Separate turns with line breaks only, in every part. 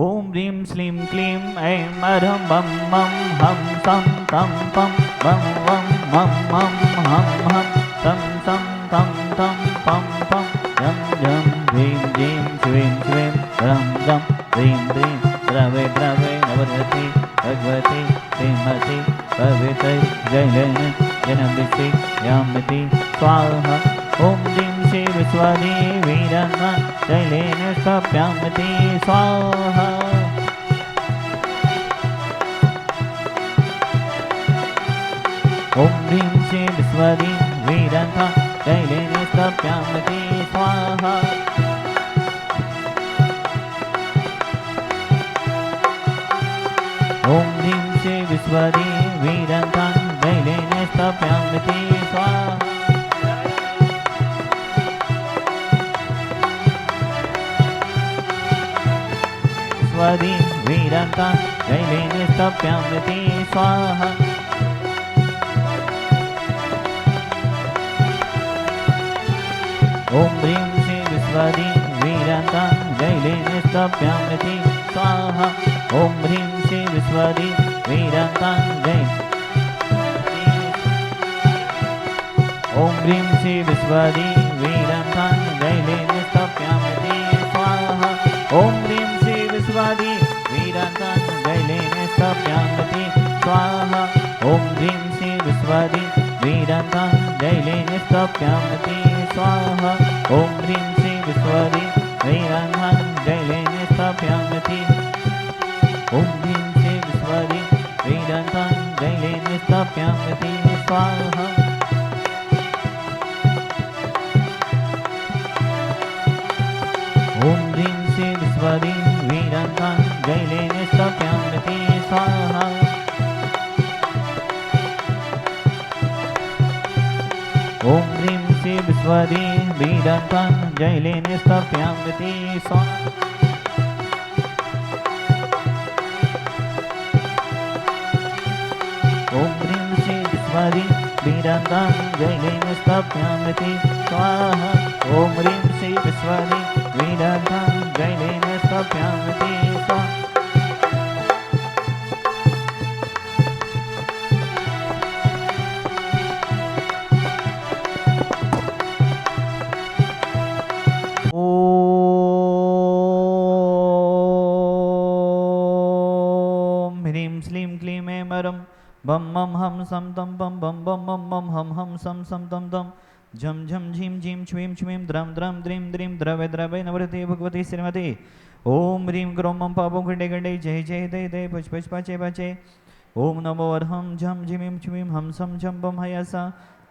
ओम ह्रीं श्लीं क्लीं ऐं अरं बं मं हं सं तं पं बं वं मं मं हं हं तं सं तं तं पं पं जं जं ह्रीं ह्रीं श्रीं श्रीं रं रं ह्रीं ह्रीं द्रवे द्रवे नवरति भगवती श्रीमती पवित्रै जैलेन जनभिषि यामिति स्वाहा ओम ह्रीं श्री विश्वदेवी रन्ना जैलेन स्थाप्यामिति स्वाहा ओम ह्रीं श्री विश्वदेवी रन्ना जैलेन स्थाप्यामिति स्वाहा ओम ह्रीं श्री विश्वदेवी रन्ना जैलेन स्थाप्यामिति स्वाहा स्वदी वीरन्ता जैलेन स्थाप्यामिति स्वाहा ओम ह्रीं श्री विश्वदी वीरन्ता जैलेन स्थाप्यामिति स्वाहा ओम ह्रीं श्री विश्वदी वीरन्ता ओम ह्रीं श्री विश्वदी वीरन्ता जैलेन स्थाप्यामिति स्वाहा ओम ह्रीं श्री विश्वदी वीरन्ता जैलेन स्थाप्यामिति स्वाहा ओम ह्रीं श्री विश्वदी वीरन्ता जैलेन स्थाप्यामिति स्वाहा ओम ह्रीं श्री विश्वदी वीरन्ता जैलेन स्थाप्यामिति ओम ह्रीं श्री विश्वदी वीरन्ता जैलेन स्थाप्यामिति स्वाहा ओम ह्रीं श्री विश्वदी वीरन्ता जैलेन स्थाप्यामिति स्वाहा ओम ह्रीं श्री विश्वदी वीरन्ता जैलेन स्थाप्यामिति स्वाहा ओम ह्रीं श्री विश्वदी वीरन्ता जैलेन स्थाप्यामिति स्वाहा ओम ह्रीं श्री विश्वदी वीरन्ता जैलेन स्थाप्यामिति स्वाहा ओम ह्रीं श्लीं क्लीं ऐं अरं बं मं हं सं तं पं बं बं मं मं हं हं सं सं तं तं झं झं झीं झीं छ्वीं छ्वीं द्रं द्रं द्रीं द्रीं द्रवे द्रवे नवरति भगवती श्रीमती ओम ह्रीं क्रों मं पापं खण्डे खण्डे जय जय दय दय पच पच पाचे पाचे ओम नमो अर्हं झं झीं छ्वीं हं सं झं बं हयसा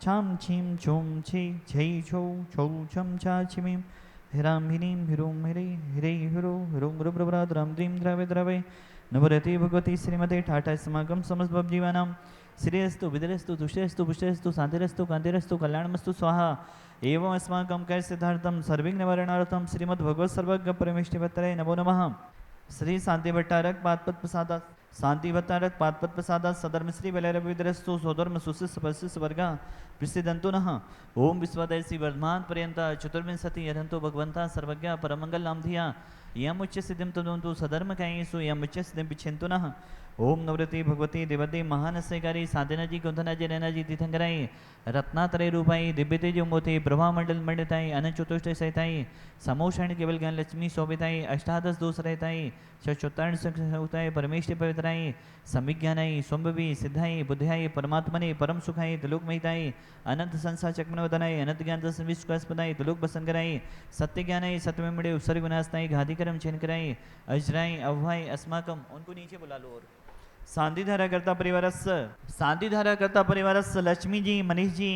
छां छीं छुं छी झै छौ छौ छं छा छिमीं हिरां हिरीं हिरुं हिरै हिरै हिरो हिरुं रुब्रब्रा द्रं द्रीं द्रवे द्रवे नवरति भगवती श्रीमते ठाठा समागम समस्त जीवानां श्रेयस्तु विदरस्तु तुष्टेस्तु पुष्टेस्तु शांतिरस्तु कांतिरस्तु कल्याणमस्तु स्वाहा एवं अस्माकं कैसिद्धार्थं सर्विघ्ननिवारणार्थं श्रीमद्भगवत् सर्वज्ञ परमेष्ठिपत्रे नमो नमः। श्री शांति भट्टारक पादपद प्रसादा शांति भट्टारक पादपद प्रसादा सधर्म श्री बलरविदरस्तु सोधर्म सुशिष्य परिशिष्य वर्गा प्रसिद्धंतु नः ओम विश्वदैसी वर्धमान पर्यंत चतुर्विंशति अरहंतो भगवंता सर्वज्ञ परमंगल नाम धिया यम उच्च सिद्धिं तदन्तु सधर्म कायेषु यम उच्च सिद्धिं पिच्छन्तु नः ओम नवरति भगवती देवती महानस्यकारी साधना जी कुंधना जी नैना जी तीर्थंकराई रत्नात्रय रूपाई दिव्य तेज मोती प्रभा मंडल मंडिताई अनंत चतुष्ट सहिताई समोषण केवल ज्ञान लक्ष्मी शोभिताई अष्टादश दोष रहताई चतुर्तारण होताई परमेश्वर पवित्राई समिज्ञानाई सोम्भवी सिद्धाई बुद्धियाई परमात्मने परम सुखाई त्रिलोक महिताई अनंत संसार चक्रमवदनाई अनंत ज्ञान दर्शन विश्वासपदाई त्रिलोक बसन कराई सत्य ज्ञानाई सत्यमेमड़े उपसर्ग विनाशताई घातिकरम चैन कराई अजराई अव्वाई अस्माकम उनको नीचे बुला लो। और शांतिधारा करता परिवारस्थ लक्ष्मी जी मनीष जी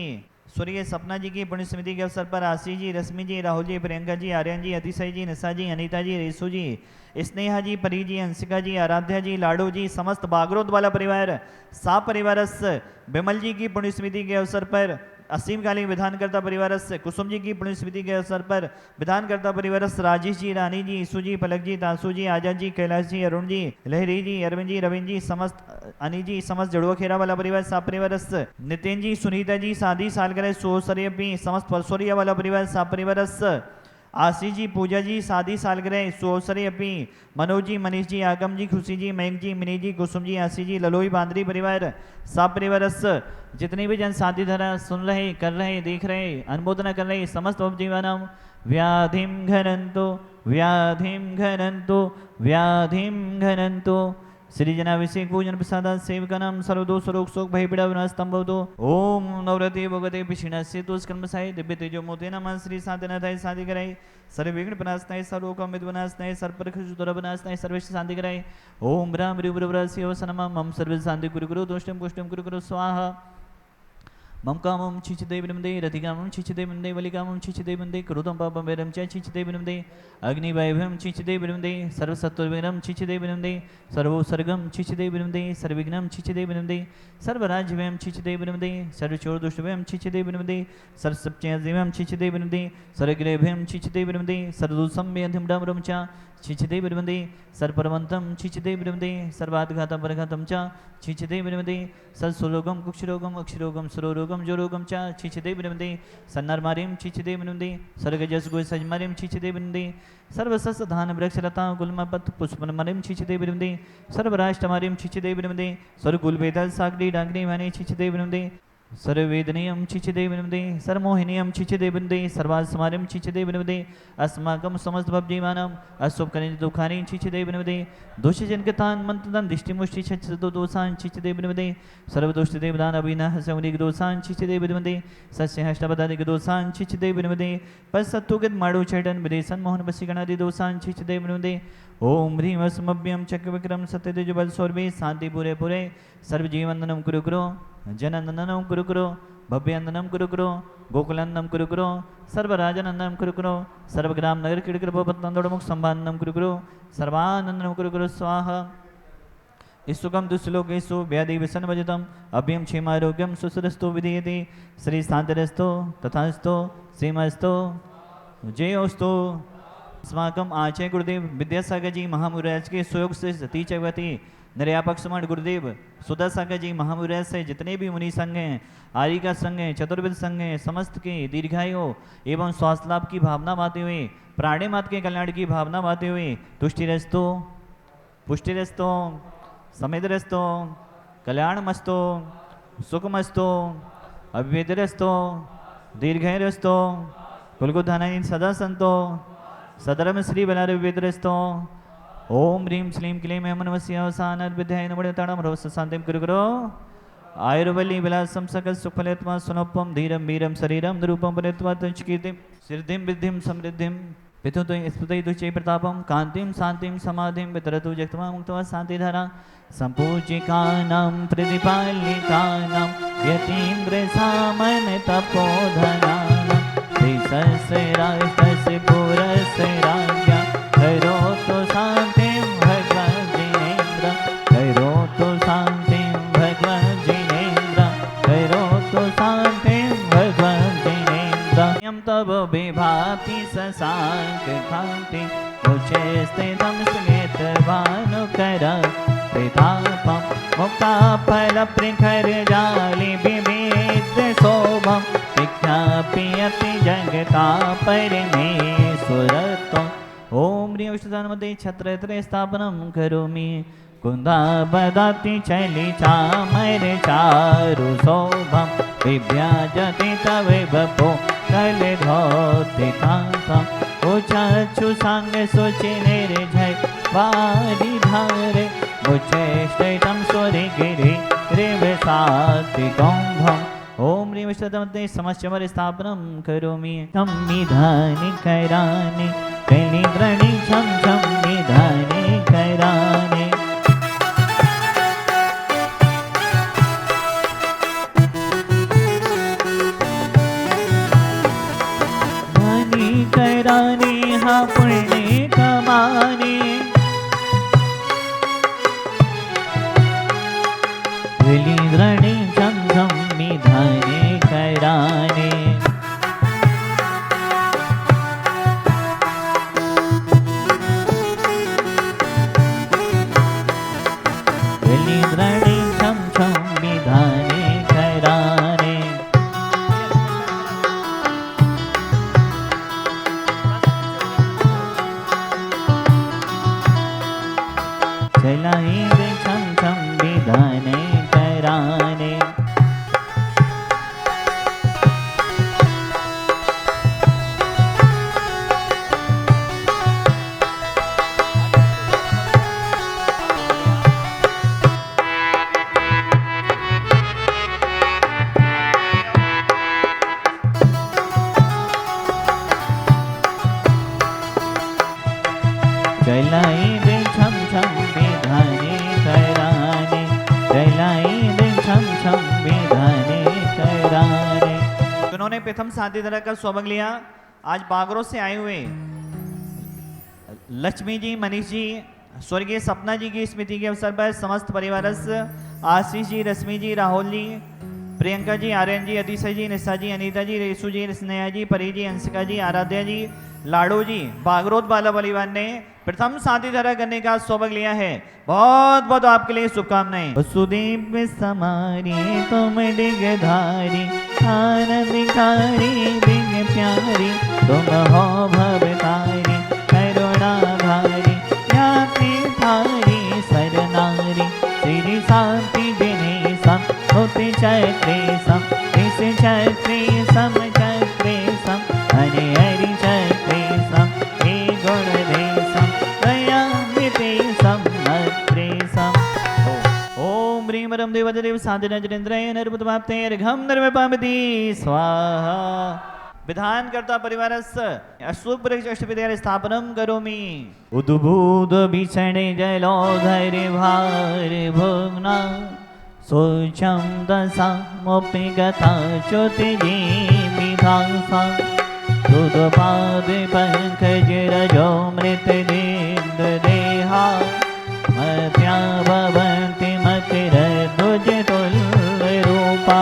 सूर्य सपना जी की पुण्य समिति के अवसर पर आशी जी रश्मि जी राहुल जी प्रियंका जी आर्यन जी अतिशय जी निशा जी अनीता जी रेसू जी स्नेहा जी परी जी अंशिका जी आराध्या जी लाडो जी समस्त बागरोद वाला परिवार सा परिवारस्थ बिमल जी की पुण्य समिति के अवसर पर असीम कालीन विधानकर्ता परिवारस्थ कुसुम जी की पुण्य स्मृति के अवसर पर विधानकर्ता परिवारस्थ राजेश जी रानी जी ईसू जी पलक जी तासू जी आजाद जी कैलाश जी अरुण जी लहरी जी अरविंद जी रविंद्र जी समस्त अनी जी समस्त जड़ुआ खेरा वाला परिवार सा परिवारस्थ नितिन जी सुनीता जी शादी सालगिरह सोसरिया समस्त परसोरिया वाला परिवार सा परिवारस्थ आशी जी, पूजा जी, शादी सालगिरह सुअवसरे अपी, मनोज जी, मनीष जी, आगम जी, खुशी जी, मयंक जी, मिनी जी, कुसुम जी, आशी जी, ललोई बांद्री परिवार, सब परिवारस जितने भी जन शादी धरा सुन रहे, कर रहे, देख रहे, अनुमोदना कर रहे, समस्त जीवनम व्याधिम घनंतो व्याधिम घनंतो व्याधिम घनंतो। श्री जनाभिषेक पूजन प्रसाद सेवकनम सर्वदोष रोग शोक भय पीड़ा विनाश स्तंभवतो। ओम नवरते भगवते पिछिणस्य तुष्कर्मसाय दिव्य तेजो मोते नमः श्री शांतिनाथाय शांति कराय सर्वविघ्न विनाशनाय सर्वोकाम विनाशनाय सर्वप्रख दुर विनाशनाय सर्वेश शांति कराय। ओम राम ऋव्रवरस्य वसनमः मम सर्व शांति कुरु कुरु दोष्टम पुष्टम कुरु कुरु स्वाहा। मम कामं छिचिदे विनमदे रतिकामं छिचिदे विनमदे वलिकामं छिचिदे विनमदे क्रोधं पापं वैरं च छिचिदे विनमदे अग्निवैभवं छिचिदे विनमदे सर्वसत्त्वविघ्नं छिचिदे विनमदे सर्वोत्सर्गं छिचिदे विनमदे सर्वविघ्नं छिचिदे विनमदे सर्वराज्यव्यं छिचिदे विनमदे सर्वचोरदुष्टव्यं छिचिदे विनमदे सर्वसप्तजयं छिचिदे विनमदे सर्वग्रेभ्यं छिचिदे विनमदे सर्वदुःसम्यधिं च छिचिदे विनमदे सर्वपरमन्तं छिचिदे विनमदे सर्वाद्घातं परघातं च छिचिदे विनमदे सत्सुरोगं कुक्षरोगं अक्षरोगं सुरोरोगं जोरोगं च छिचिदे विनमदे सन्नर्मारिं छिचिदे विनमदे सर्गजसगोय सजमारिं छिचिदे विनमदे सर्वसस्धान वृक्षलता गुल्मपत् पुष्पनमरिं छिचिदे विनमदे सर्वराष्ट्रमारिं छिचिदे विनमदे सर्वकुलवेदल सागरी डांगरी वाणी छिचिदे विनमदे सर्ववेदनीयं छिचिदे विनमदे सर्वमोहिनीयं छिचिदे विनमदे सर्वास्मारिं छिचिदे विनमदे अस्माकं समस्त भवजीवानां अशुभकरणी दुःखानि छिचिदे विनमदे दोषजनकतान् मंत्रदान दिष्टिमुष्टि छच्छदो दोषान् छिचिदे विनमदे सर्वदोषदेवदान अभिनः सौनिक दोषान् छिचिदे विनमदे सस्यहष्टपदादिक दोषान् छिचिदे विनमदे पश्सत्तुगत माडु चैतन विदेशन मोहन वशीगणादि दोषान् छिचिदे विनमदे ओम ह्रीं वसमभ्यं चक्रविक्रम सत्यतेजबल सौरभे शांति पूरे पूरे सर्वजीवनंदनम कुरु कुरु जननंदनम कुरु कुरु भव्यंदनम कुरु कुरु गोकुलंदनम कुरु कुरु सर्वराजनंदनम कुरु कुरु सर्वग्राम नगर किड़किड़पतंदोड़मुख संभानंदनम कुरु कुरु सर्वानंदनम कुरु कुरु स्वाहा। ईसुकम दुस्लोकेशु व्याधि व्यसन भजतम अभ्यम क्षेमारोग्यम सुसरस्तो विधीयते श्री शांतिरस्तो तथास्तो सीमस्तो जयोस्तो। अस्माकम आचार्य गुरुदेव विद्यासागर जी महामुराज के सुयोग से सती चवती निर्यापक समण गुरुदेव सुदासागर जी महामुराज से जितने भी मुनि संघ हैं, आर्य का संघ है, चतुर्वेद संघ है, समस्त के दीर्घायु एवं स्वास्थ्य लाभ की भावना माते हुए प्राणी मात के कल्याण की भावना माते हुए तुष्टिरस्तो पुष्टिरस्तो समिधरस्तो कल्याणमस्तो सुखमस्तो अव्यदरस्तो दीर्घरस्तो कुलगुधानी सदा संतो सदरम श्री बलार वेदरस्तो। ओम ह्रीं श्लीं क्लीं मनवस्यावसान विद्याय नमोताड़म रवस शांतिम कुरु कुरु आयुर्वल्ली विलासम सकल सुफलेत्मा सुनोपम धीरम वीरम शरीरम निरूपम परेत्वा तुंचकीर्तिम सिद्धिम विद्धिम समृद्धिम पितुतो स्फुटय दुचे प्रतापम कांतिम शांतिम समाधिम वितरतु जगतमा मुक्तवा शांतिधारा संपूजिकानां प्रतिपालिकानां यतीन्द्र सामन तपोधनानां श्रीसहस्राष्टस्य पुरस्य राज्ञा करोतु शान्तिं भगवद्जिनेन्द्र करोतु शान्तिं भगवद्जिनेन्द्र करोतु शान्तिं भगवद्जिनेन्द्र यं तव विभाति शशाङ्क कान्ति उचे स्थितं स्मितभानुकर प्रतापं मुक्ताफलप्रखरजालि विविध शोभं विख्याप्यति जगतापरमेश्वरत्वम्। ओम ह्रीं विष्णुदानमध्ये छत्रत्रय स्थापनं करोमि कुन्दाबदाति चलि चामर चारु शोभं विभ्याजति तव वपो कलधौति कान्तं उचक्षु सांग सुचि निर्जय वारि धारे उच्चैष्ठितं स्वरिगिरि रिवसाति गौम्भम्। ओम ह्रीं विष्णुदानमध्ये समश्चमर स्थापनं करोमि संविधानि करानि कलिद्रणी छम छम निधाने कराने। धनी कराने हा पुण्य कमाने कलिद्रणी छम छम निधाने कराने। जलाई दे छम छम विधान कराने। जलाई दे छम छम विधाने कराने, जलाई दे छम छम विधाने कराने। उन्होंने प्रथम साथी तरह का सौभाग्य लिया। आज बागरों से आए हुए लक्ष्मी जी, मनीष जी, स्वर्गीय सपना जी की स्मृति के अवसर पर समस्त परिवार आशीष जी, रश्मि जी, राहुल जी, प्रियंका जी, आर्यन जी, अतिशय जी, निशा जी, अनीता जी, रेसु जी, स्नेहा जी, परी जी, अंशिका जी, आराध्या जी, लाडो जी, बागरोत बाला परिवार ने प्रथम शादी धरा करने का सौभाग्य लिया है। बहुत बहुत आपके लिए शुभकामनाएं। वसुदेव समारी तुम डिगधारी, आनंदकारी दिग प्यारी, तुम हो भवतारी करुणा भारी, ज्ञाति थारी सरनारी, श्री शांति जिन्हें सम होते चक्रे सम, इस चक्रे सम चक्रे सम, हरे हरि चक्रे सम, हे गुण दे सम, दया मिते सम अत्रे सम। ओम ह्रीं वरम देवदेव साधन जनेन्द्रय नर्मदवाप्ते अर्घम नर्मपामति स्वाहा। विधान करता परिवार अशुभ अष्टविद्या स्थापनम करोमि। उद्भूत भीषण जलोधर भार भुग्ना, सोचम दशामपि गता च्युति विधासा, तुदपाद पंकज रजो मृत देहा, मत्या भवन्ति मकर ध्वज तुल्य रूपा।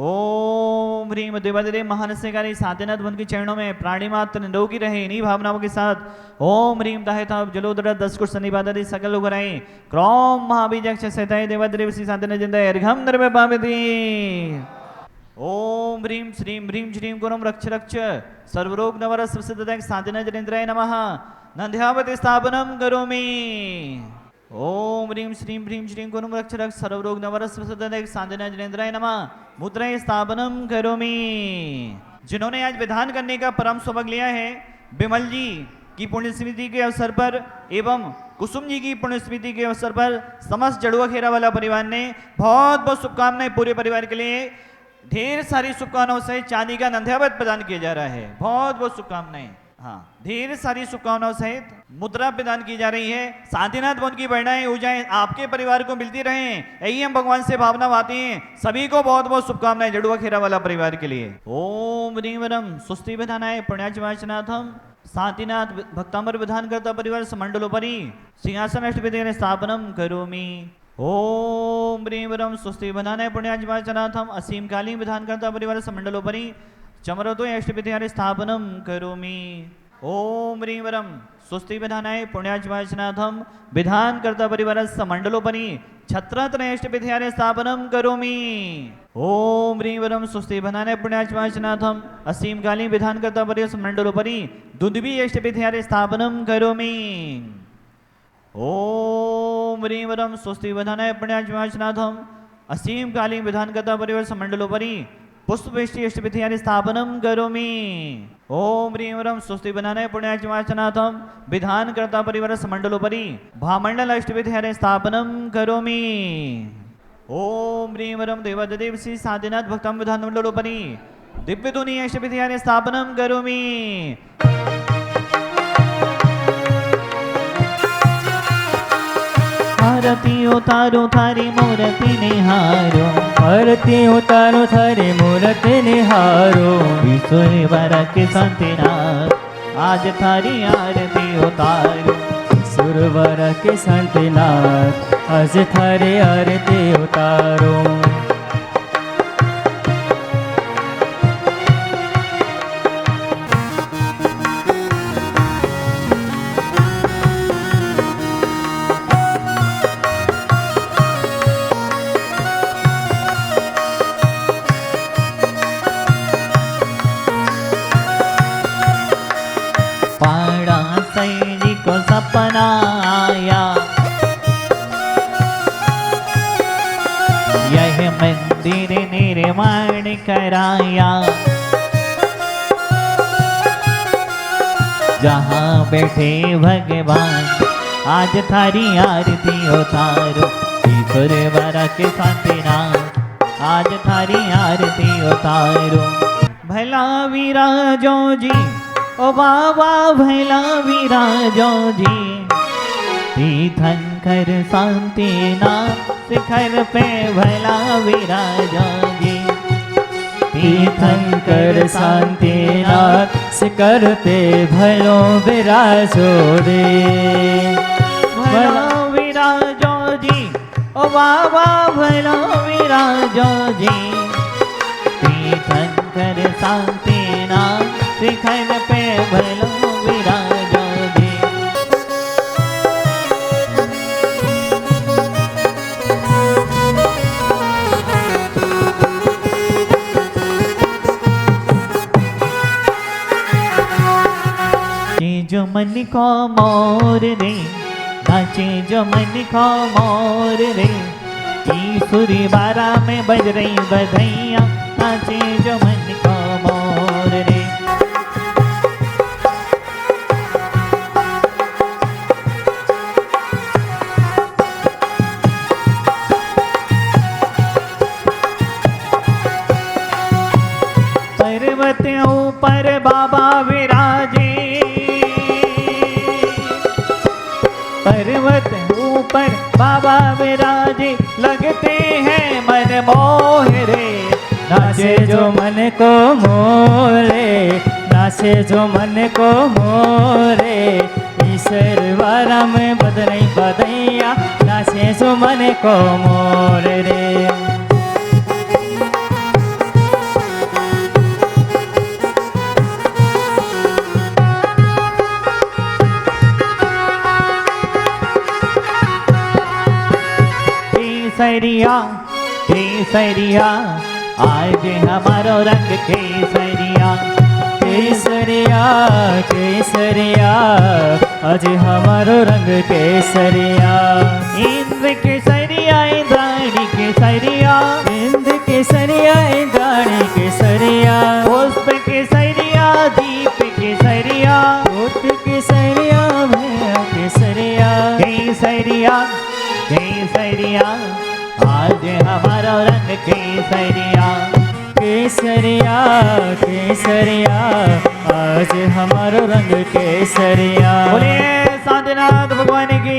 ओम ह्रीं देवादेव महानस्यकारी साध्यनाथ वन के चरणों में प्राणी मात्र निरोगी रहे। इन्हीं भावनाओं के साथ ओम ह्रीं दाहिता जलोदर 10 कुछ सन्निपादादि सकल लोग कराएं। क्रौम महाबीजक्ष सहिताय देवादेव श्री साध्यनाथ जिंदाय अर्घम नर्मे पामिति। ओम ह्रीं श्रीं गुरुम रक्ष रक्ष सर्वरोग नवरस प्रसिद्धदायक साध्यनाथ जनेन्द्राय नमः। नंद्यावती स्थापनम करोमि। ओम ह्रीं श्रीं गुरुम रक्ष रक्ष सर्वरोग नवरस प्रसिद्धदायक साध्यनाथ जनेन्द्राय नमः। मुद्राय स्थापनम करोमि। जिन्होंने आज विधान करने का परम सौभाग्य लिया है, बिमल जी की पुण्य स्मृति के अवसर पर एवं कुसुम जी की पुण्य स्मृति के अवसर पर समस्त जड़ुआ खेरा वाला परिवार ने बहुत बहुत शुभकामनाएं पूरे परिवार के लिए ढेर सारी शुभकामनाओं से चांदी का नंद्यावत प्रदान किया जा रहा है। बहुत बहुत शुभकामनाएं। हाँ, ढेर सारी शुभकामनाओं सहित मुद्रा प्रदान की जा रही है। शांतिनाथ वन की बढ़नाएं हो जाए, आपके परिवार को मिलती रहें, यही हम भगवान से भावना आती हैं। सभी को बहुत बहुत शुभकामनाएं जड़ुआ खेरा वाला परिवार के लिए। ओम ह्रीं वरम सुस्ति विधानाय पुण्याचवाचनाथम शांतिनाथ भक्तांबर विधान करता परिवार समंडलोपरि सिंहासन अष्टविधि स्थापनम करोमि। ओम ह्रीं वरम सुस्ति विधानाय पुण्याचवाचनाथम असीम कालीन विधान करता परिवार समंडलोपरि चमरतो अष्टविधि स्थापनम करोमि। ओम ह्रीं वरम स्वस्ति विधानाय पुण्याचवाचनाथम विधान करता परिवार समंडलोपरि छत्रत्रय अष्टविधि स्थापनम करोमि। ओम ह्रीं वरम स्वस्ति विधानाय पुण्याचवाचनाथम असीम कालीन विधान करता परिवार समंडलोपरि दुंदुभि अष्टविधि स्थापनम करोमि। ओम ह्रीं वरम स्वस्ति विधानाय पुण्याचवाचनाथम असीम कालीन विधान करता परिवार समंडलोपरि पुष्पवेष्टि अष्टविधि स्थापनम करोमि। ओम ह्रीं वरम स्वस्ति विधानाय पुण्याचवाचनाथम विधान करता परिवार समंडलोपरि भामंडल अष्टविधि स्थापनम करोमि। ओम ह्रीं वरम देवादेव श्री साध्यनाथ भक्तम विधान मंडलोपरि दिव्य ध्वनि अष्टविधि स्थापनम करोमि। आरती उतारो थारी मूर्ति निहारो,
आरती उतारो थारी मूर्ति निहारो,
ईश्वर के शांतिनाथ आज थारी आरती उतारो।
सुरवर के शांतिनाथ आज थारी आरती उतारो।
सपना आया मंदिर निर्माण कराया, जहाँ बैठे भगवान आज थारी आरती उतारो। ईश्वर के शांतिनाथ आज थारी आरती उतारो। भला विराजो जी ओ बाबा भला विराजो जी, तीर्थंकर शांतिनाथ शिखर पे भला विराजो जी।
तीर्थंकर शांतिनाथ शिखर पे भलो विराजो रे।
भला विराजो जी ओ बाबा भला विराजो जी, तीर्थंकर शांतिनाथ शिखर पे भलो विराजो जी। जो मन को मोर रे, नाचे जो मन को मोर रे, की सुरी बारा में बज रही बधैया, नाचे जो मन को मोर रे। पर्वत ऊपर बाबा विराजे, पर्वत ऊपर बाबा विराजे, लगते हैं मन मोह रे।
नाचे जो मन को मोरे, नाचे जो मन को मोरे, ईश्वर वारा में बदनई बदैया, नाचे जो मन को मोर रे।
केसरिया केसरिया आज हमारो रंग केसरिया,
केसरिया केसरिया आज हमारो रंग केसरिया।
इंद्र केसरिया इंद्राणी केसरिया,
इंद्र केसरिया इंद्राणी केसरिया,
पुष्प केसरिया दीप केसरिया,
पुष्प केसरिया भैया केसरिया।
केसरिया केसरिया आज हमारा रंग केसरिया,
केसरिया केसरिया आज हमारो रंग केसरिया।
बोलिए शांतिनाथ भगवान की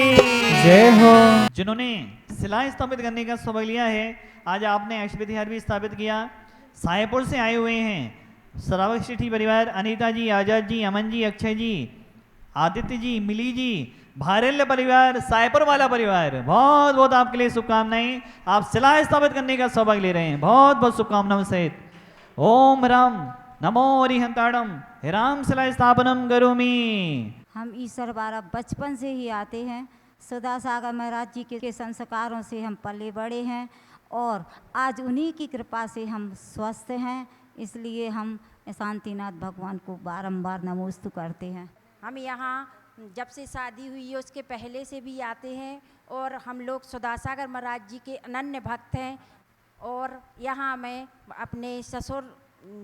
जय हो।
जिन्होंने शिलाएं स्थापित करने का सौभाग्य लिया है, आज आपने अक्षविहार भी स्थापित किया। साहेबपुर से आए हुए हैं श्रावक शेट्टी परिवार, अनीता जी, आजाद जी, अमन जी, अक्षय जी, आदित्य जी, मिली जी, भारल्य परिवार, सायपुर वाला परिवार, बहुत बहुत आपके लिए शुभकामनाएं। आप शिलाएं स्थापित करने का सौभाग्य ले रहे हैं, बहुत बहुत शुभकामनाओं सहित। ओम राम नमो हरिहंताड़म राम शिला स्थापनम करोमि।
हम ईश्वर बारा बचपन से ही आते हैं, सदा सागर महाराज जी के संस्कारों से हम पले बड़े हैं और आज उन्हीं की कृपा से हम स्वस्थ हैं, इसलिए हम शांतिनाथ भगवान को बारंबार नमोस्तु करते हैं।
हम यहाँ जब से शादी हुई है उसके पहले से भी आते हैं और हम लोग सुधासागर महाराज जी के अनन्य भक्त हैं। और यहाँ मैं अपने ससुर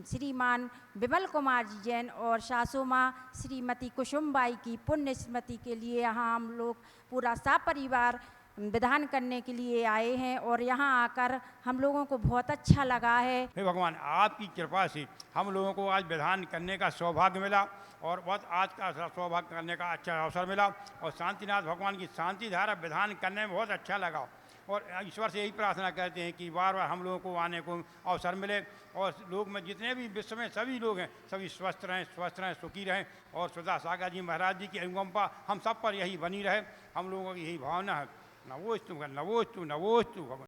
श्रीमान विमल कुमार जी जैन और सासू माँ श्रीमती कुसुमबाई की पुण्य स्मृति के लिए यहाँ हम लोग पूरा सपरिवार विधान करने के लिए आए हैं और यहाँ आकर हम लोगों को बहुत अच्छा लगा है।
हे भगवान, आपकी कृपा से हम लोगों को आज विधान करने का सौभाग्य मिला और बहुत आज का सौभाग्य करने का अच्छा अवसर मिला और शांतिनाथ भगवान की शांति धारा विधान करने में बहुत अच्छा लगा। और ईश्वर से यही प्रार्थना करते हैं कि बार बार हम लोगों को आने को अवसर मिले और लोग में जितने भी विश्व में सभी लोग हैं सभी स्वस्थ रहें, सुखी रहें और सुधासागर जी महाराज जी की अनुकंपा हम सब पर यही बनी रहे। हम लोगों की यही भावना है। नवोस्तु नवोस्तु नवोस्तु भगवान।